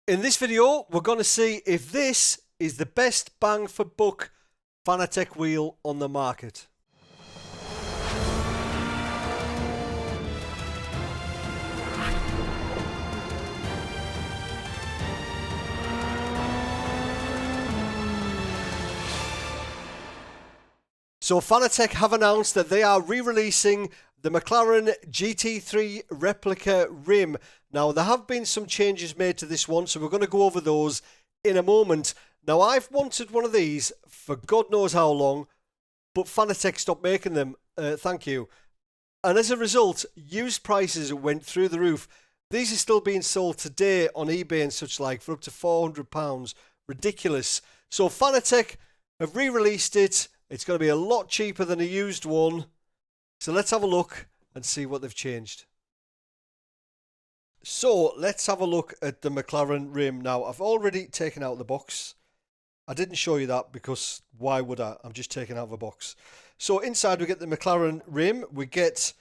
In this video, we're going to see if this is the best bang for buck Fanatec wheel on the market. So Fanatec have announced that they are re-releasing the McLaren GT3 replica rim. Now, there have been some changes made to this one, so we're going to go over those in a moment. Now, I've wanted one of these for God knows how long, but Fanatec stopped making them. Thank you. And as a result, used prices went through the roof. These are still being sold today on eBay and such like for up to £400. Ridiculous. So Fanatec have re-released it. It's going to be a lot cheaper than a used one. So let's have a look and see what they've changed. So let's have a look at the McLaren rim. Now, I've already taken out the box. I didn't show you that because why would I? I'm just taking out the box. So inside we get the McLaren rim. We get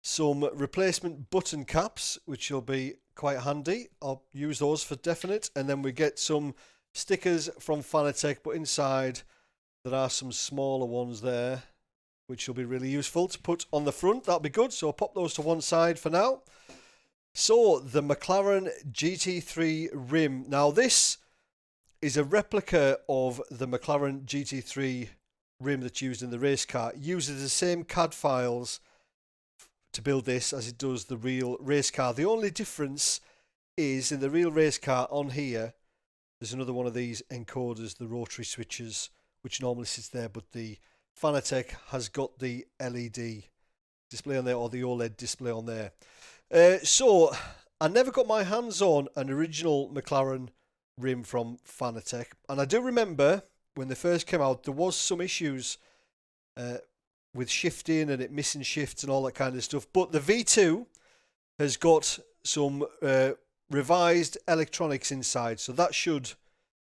some replacement button caps, which will be quite handy. I'll use those for definite. And then we get some stickers from Fanatec, but inside there are some smaller ones there, which will be really useful to put on the front. That'll be good. So I'll pop those to one side for now. So the McLaren GT3 rim. Now this is a replica of the McLaren GT3 rim that's used in the race car. It uses the same CAD files to build this as it does the real race car. The only difference is in the real race car on here, there's another one of these encoders, the rotary switches, which normally sits there, but the Fanatec has got the LED display on there, or the OLED display on there. So I never got my hands on an original McLaren rim from Fanatec, and I do remember when they first came out there was some issues with shifting and it missing shifts and all that kind of stuff, but the V2 has got some revised electronics inside, so that should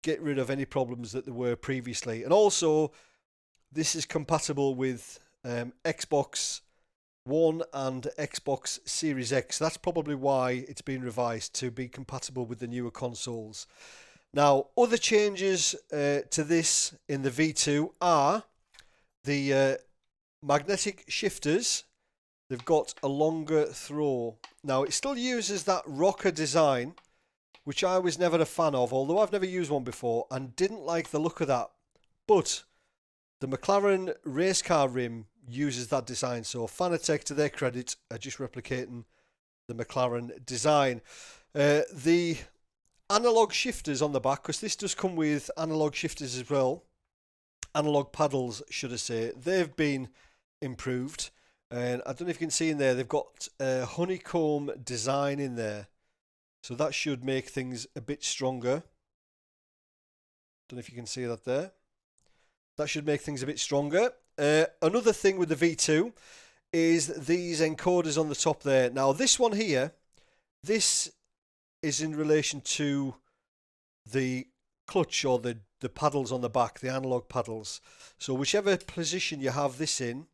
get rid of any problems that there were previously. And also this is compatible with Xbox One and Xbox Series X. That's probably why it's been revised to be compatible with the newer consoles. Now, other changes to this in the V2 are the magnetic shifters. They've got a longer throw. Now, it still uses that rocker design, which I was never a fan of, although I've never used one before and didn't like the look of that. But the McLaren race car rim uses that design, so Fanatec, to their credit, are just replicating the McLaren design. The analog shifters on the back, because this does come with analog shifters as well, analog paddles should I say, they've been improved. And I don't know if you can see in there, they've got a honeycomb design in there, so that should make things a bit stronger. Don't know if you can see that there. That should make things a bit stronger. Another thing with the V2 is these encoders on the top there. Now this one here, this is in relation to the clutch or the paddles on the back, the analog paddles. So whichever position you have this in,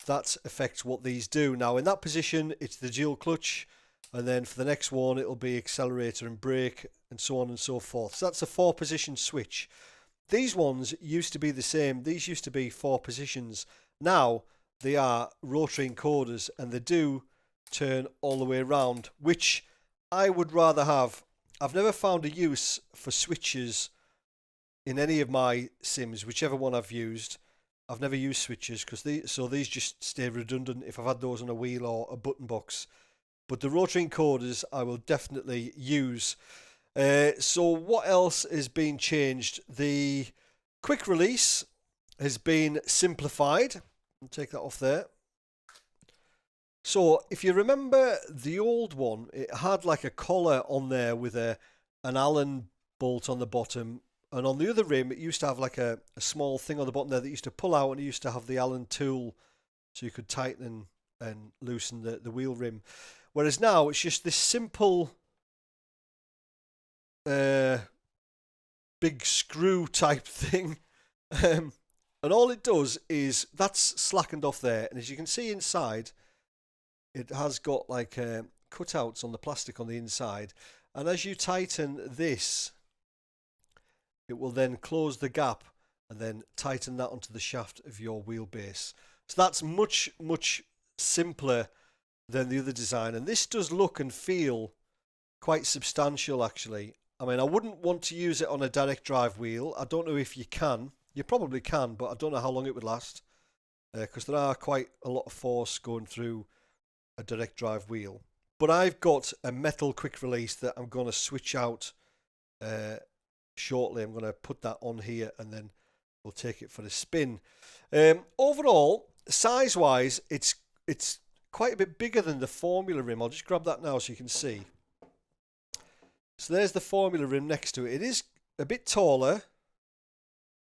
that affects what these do. Now in that position, it's the dual clutch, and then for the next one, it'll be accelerator and brake and so on and so forth. So that's a 4-position switch. These ones used to be the same. These used to be 4 positions. Now they are rotary encoders and they do turn all the way around, which I would rather have. I've never found a use for switches in any of my sims, whichever one I've used. I've never used switches because these just stay redundant if I've had those on a wheel or a button box. But the rotary encoders I will definitely use. So what else has been changed? The quick release has been simplified. I'll take that off there. So if you remember the old one, it had like a collar on there with an Allen bolt on the bottom. And on the other rim, it used to have like a small thing on the bottom there that used to pull out, and it used to have the Allen tool so you could tighten and loosen the wheel rim. Whereas now it's just this simple big screw type thing, and all it does is that's slackened off there, and as you can see inside, it has got like cutouts on the plastic on the inside, And as you tighten this, it will then close the gap and then tighten that onto the shaft of your wheelbase. So that's much, much simpler than the other design. And this does look and feel quite substantial, actually. I mean, I wouldn't want to use it on a direct drive wheel. I don't know if you can. You probably can, but I don't know how long it would last. Because there are quite a lot of force going through a direct drive wheel. But I've got a metal quick release that I'm going to switch out shortly. I'm going to put that on here and then we'll take it for a spin. Overall, size-wise, it's quite a bit bigger than the Formula rim. I'll just grab that now so you can see. So there's the Formula rim next to it. It is a bit taller.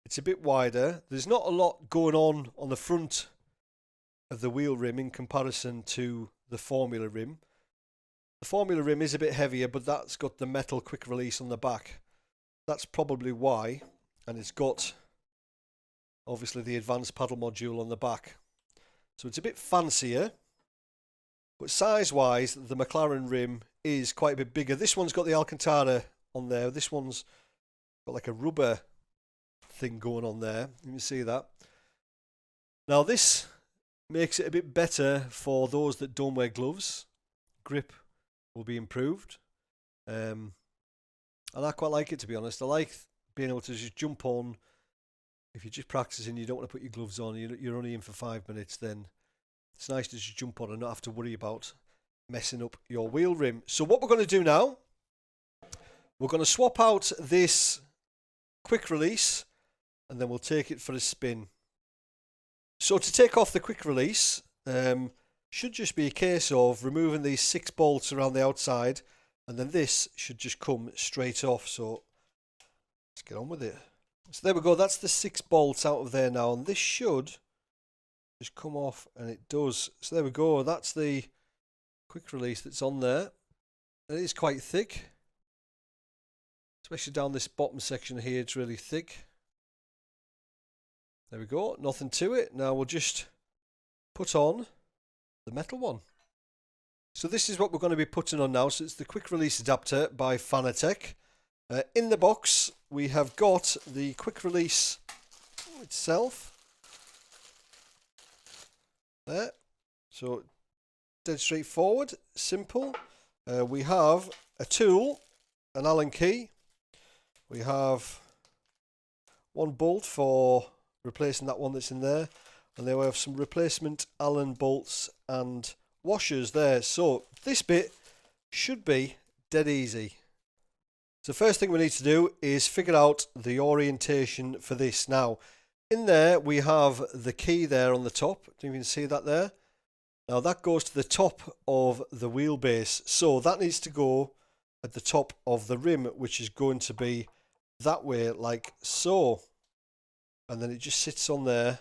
It's a bit wider. There's not a lot going on the front of the wheel rim in comparison to the Formula rim. The Formula rim is a bit heavier, but that's got the metal quick release on the back. That's probably why. And it's got, obviously, the advanced paddle module on the back. So it's a bit fancier. But size-wise, the McLaren rim is quite a bit bigger. This one's got the Alcantara on there. This one's got like a rubber thing going on there. You can see that. Now this makes it a bit better for those that don't wear gloves. Grip will be improved. And I quite like it, to be honest. I like being able to just jump on. If you're just practicing, you don't want to put your gloves on, you're only in for 5 minutes, then it's nice to just jump on and not have to worry about messing up your wheel rim. So what we're going to do now, we're going to swap out this quick release and then we'll take it for a spin. So to take off the quick release, should just be a case of removing these 6 bolts around the outside, and then this should just come straight off. So let's get on with it. So there we go, that's the 6 bolts out of there now, and this should just come off, and it does. So there we go, that's the quick release that's on there. It is quite thick, especially down this bottom section here, it's really thick. There we go, nothing to it. Now we'll just put on the metal one. So this is what we're going to be putting on now. So it's the quick release adapter by Fanatec. In the box we have got the quick release itself. There. So dead straightforward, simple. We have a tool, an Allen key. We have 1 bolt for replacing that one that's in there, and then we have some replacement Allen bolts and washers there. So this bit should be dead easy. So first thing we need to do is figure out the orientation for this. Now in there we have the key there on the top. Do you can see that there? Now that goes to the top of the wheelbase, so that needs to go at the top of the rim, which is going to be that way, like so. And then it just sits on there.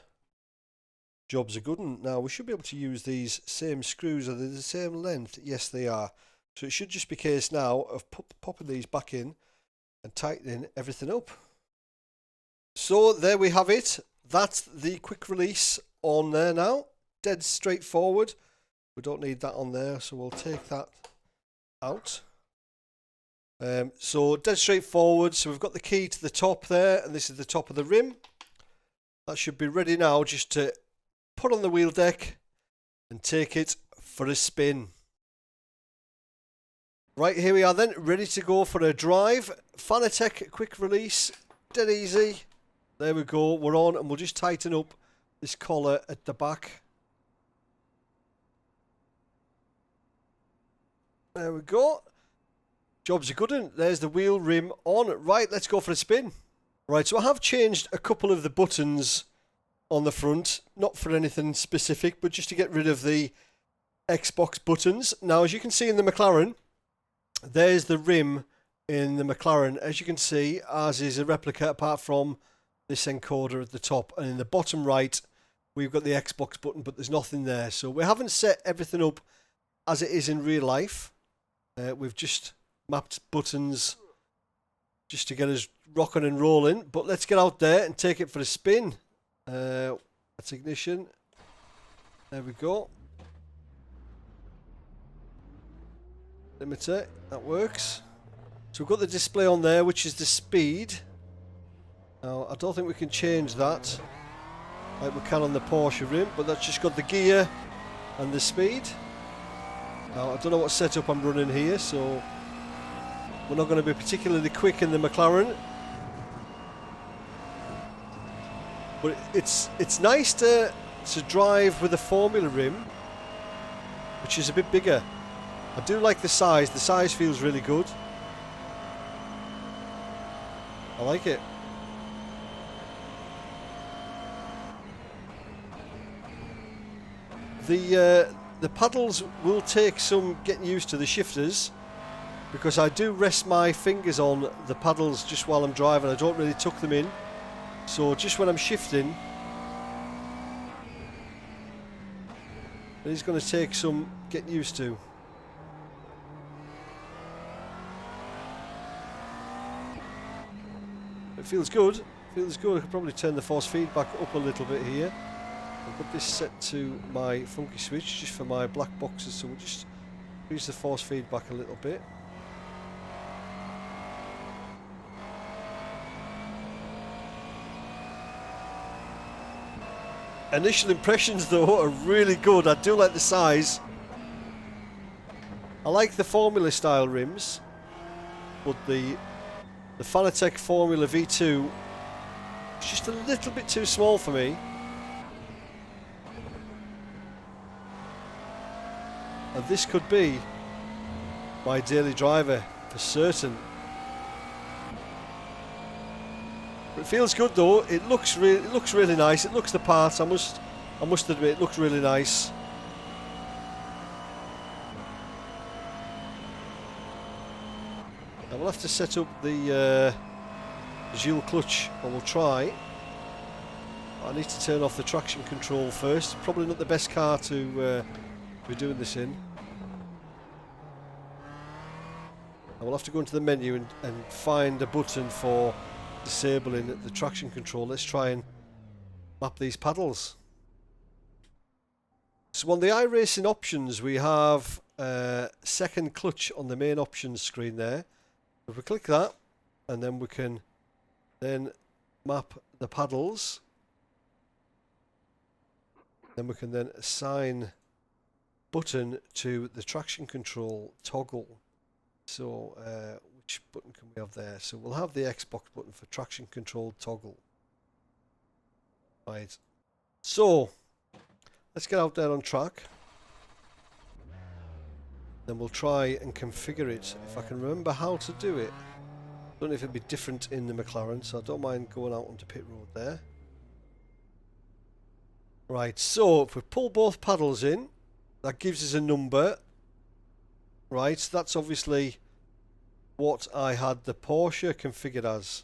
Job's a good one. Now we should be able to use these same screws. Are they the same length? Yes, they are. So it should just be a case now of popping these back in and tightening everything up. So there we have it. That's the quick release on there now. Dead straightforward. We don't need that on there, so we'll take that out. So dead straightforward. So we've got the key to the top there, and this is the top of the rim. That should be ready now just to put on the wheel deck and take it for a spin. Right, here we are then, ready to go for a drive. Fanatec quick release, dead easy. There we go, we're on, and we'll just tighten up this collar at the back. There we go. Job's a good one. There's the wheel rim on. Right, let's go for a spin. Right, so I have changed a couple of the buttons on the front, not for anything specific, but just to get rid of the Xbox buttons. Now, as you can see in the McLaren, there's the rim in the McLaren. As you can see, ours is a replica apart from this encoder at the top. And in the bottom right, we've got the Xbox button, but there's nothing there. So we haven't set everything up as it is in real life. We've just mapped buttons just to get us rocking and rolling. But let's get out there and take it for a spin. That's ignition. There we go. Limiter, that works. So we've got the display on there, which is the speed. Now, I don't think we can change that like we can on the Porsche rim, but that's just got the gear and the speed. Now, I don't know what setup I'm running here, so we're not going to be particularly quick in the McLaren. But it's nice to drive with a Formula rim, which is a bit bigger. I do like the size. The size feels really good. I like it. The paddles will take some getting used to, the shifters, because I do rest my fingers on the paddles just while I'm driving. I don't really tuck them in. So just when I'm shifting, it's going to take some getting used to. It feels good. Feels good. I could probably turn the force feedback up a little bit here. I've got this set to my funky switch just for my black boxes, so we'll just increase the force feedback a little bit. Initial impressions though are really good. I do like the size. I like the Formula style rims, but the Fanatec Formula V2 is just a little bit too small for me. And this could be my daily driver for certain. It feels good though. It looks really nice. It looks the part. I must admit, it looks really nice. I will have to set up the dual clutch, and we'll try. I need to turn off the traction control first. Probably not the best car to be doing this in. I will have to go into the menu and find a button for disabling the traction control. Let's try and map these paddles. So on the iRacing options, we have second clutch on the main options screen there. If we click that, and then we can then map the paddles. Then we can then assign button to the traction control toggle. So which button can we have there? So we'll have the Xbox button for traction control toggle. Right. So let's get out there on track. Then we'll try and configure it if I can remember how to do it. I don't know if it'd be different in the McLaren, so I don't mind going out onto pit road there. Right, so if we pull both paddles in, that gives us a number. Right, so that's obviously what I had the Porsche configured as.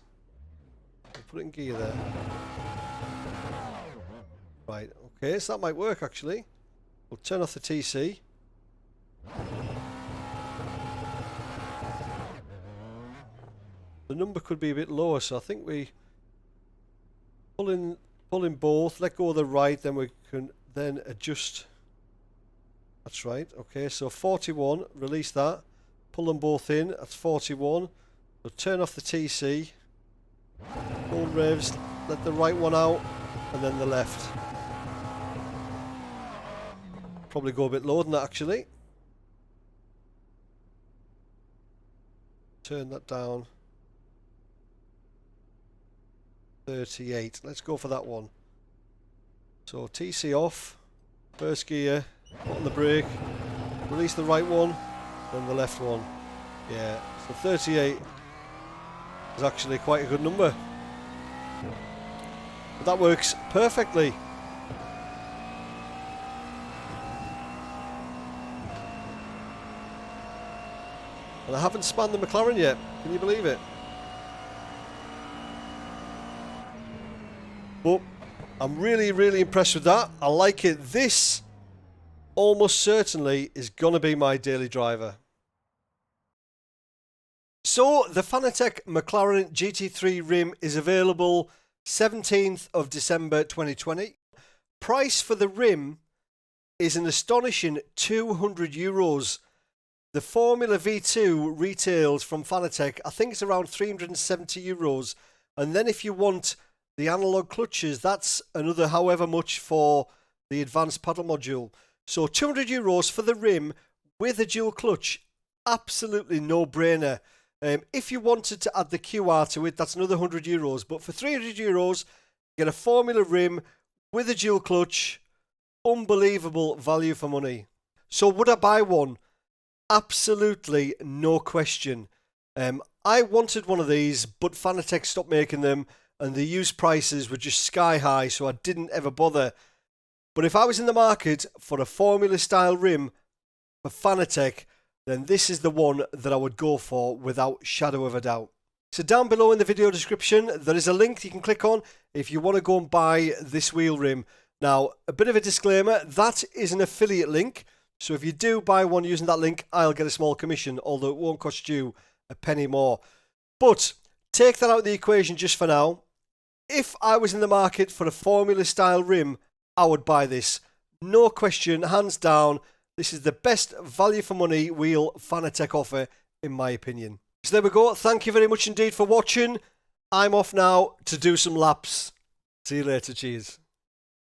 I'll put it in gear there. Right, okay, so that might work actually. We'll turn off the TC. The number could be a bit lower, so I think we pull in both, let go of the right, then we can then adjust. That's right, okay, so 41, release that, pull them both in, that's 41. So turn off the TC, hold revs, let the right one out, and then the left. Probably go a bit lower than that actually. Turn that down. 38. Let's go for that one. So TC off, first gear, put on the brake, release the right one, then the left one. Yeah, so 38 is actually quite a good number. But that works perfectly. And I haven't spanned the McLaren yet. Can you believe it? But I'm really, really impressed with that. I like it. This almost certainly is going to be my daily driver. So the Fanatec McLaren GT3 rim is available 17th of December 2020. Price for the rim is an astonishing €200. The Formula V2 retails from Fanatec, I think it's around €370. And then if you want the analog clutches, that's another however much for the advanced paddle module. So €200 for the rim with a dual clutch. Absolutely no brainer. If you wanted to add the QR to it, that's another €100. But for €300, you get a Formula rim with a dual clutch. Unbelievable value for money. So would I buy one? Absolutely no question. I wanted one of these, but Fanatec stopped making them and the used prices were just sky high, so I didn't ever bother. But if I was in the market for a Formula style rim for Fanatec, then this is the one that I would go for without shadow of a doubt. So down below in the video description, there is a link you can click on if you want to go and buy this wheel rim. Now, a bit of a disclaimer, that is an affiliate link. So if you do buy one using that link, I'll get a small commission, although it won't cost you a penny more. But take that out of the equation just for now. If I was in the market for a Formula style rim, I would buy this. No question, hands down. This is the best value for money wheel Fanatec offer, in my opinion. So there we go. Thank you very much indeed for watching. I'm off now to do some laps. See you later. Cheers.